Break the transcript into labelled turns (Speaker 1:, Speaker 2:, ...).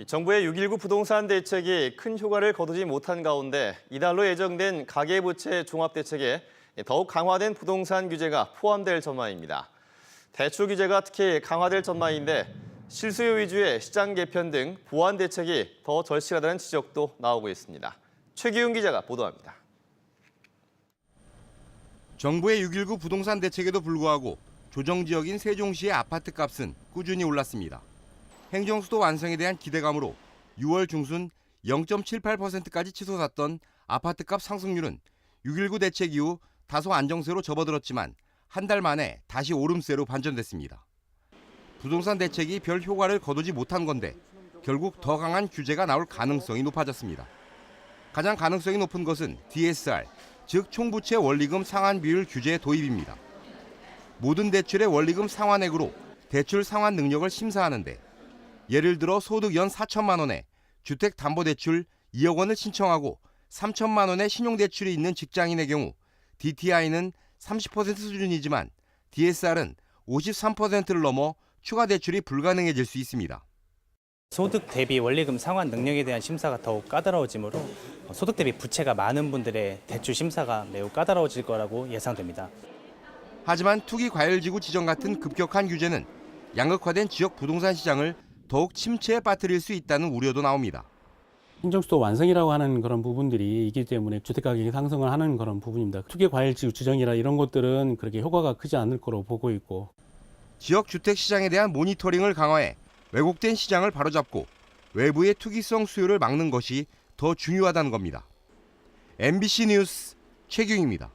Speaker 1: 정부의 6.19 부동산 대책이 큰 효과를 거두지 못한 가운데 이달로 예정된 가계부채 종합대책에 더욱 강화된 부동산 규제가 포함될 전망입니다. 대출 규제가 특히 강화될 전망인데 실수요 위주의 시장 개편 등 보완 대책이 더 절실하다는 지적도 나오고 있습니다. 최기훈 기자가 보도합니다.
Speaker 2: 정부의 6.19 부동산 대책에도 불구하고 조정지역인 세종시의 아파트값은 꾸준히 올랐습니다. 행정수도 완성에 대한 기대감으로 6월 중순 0.78%까지 치솟았던 아파트값 상승률은 6.19 대책 이후 다소 안정세로 접어들었지만 한 달 만에 다시 오름세로 반전됐습니다. 부동산 대책이 별 효과를 거두지 못한 건데 결국 더 강한 규제가 나올 가능성이 높아졌습니다. 가장 가능성이 높은 것은 DSR, 즉 총부채 원리금 상환 비율 규제의 도입입니다. 모든 대출의 원리금 상환액으로 대출 상환 능력을 심사하는데 예를 들어 소득 연 4천만 원에 주택담보대출 2억 원을 신청하고 3천만 원의 신용대출이 있는 직장인의 경우 DTI는 30% 수준이지만 DSR은 53%를 넘어 추가 대출이 불가능해질 수 있습니다.
Speaker 3: 소득 대비 원리금 상환 능력에 대한 심사가 더욱 까다로워지므로 소득 대비 부채가 많은 분들의 대출 심사가 매우 까다로워질 거라고 예상됩니다.
Speaker 2: 하지만 투기과열지구 지정 같은 급격한 규제는 양극화된 지역 부동산 시장을 더욱 침체에 빠뜨릴 수 있다는 우려도 나옵니다.
Speaker 4: 행정수도 완성이라고 하는 그런 부분들이 있기 때문에 주택가격이 상승을 하는 그런 부분입니다. 투기과열지구 지정이라 이런 것들은 그렇게 효과가 크지 않을 거로 보고 있고.
Speaker 2: 지역 주택 시장에 대한 모니터링을 강화해 왜곡된 시장을 바로잡고 외부의 투기성 수요를 막는 것이 더 중요하다는 겁니다. MBC 뉴스 최규입니다.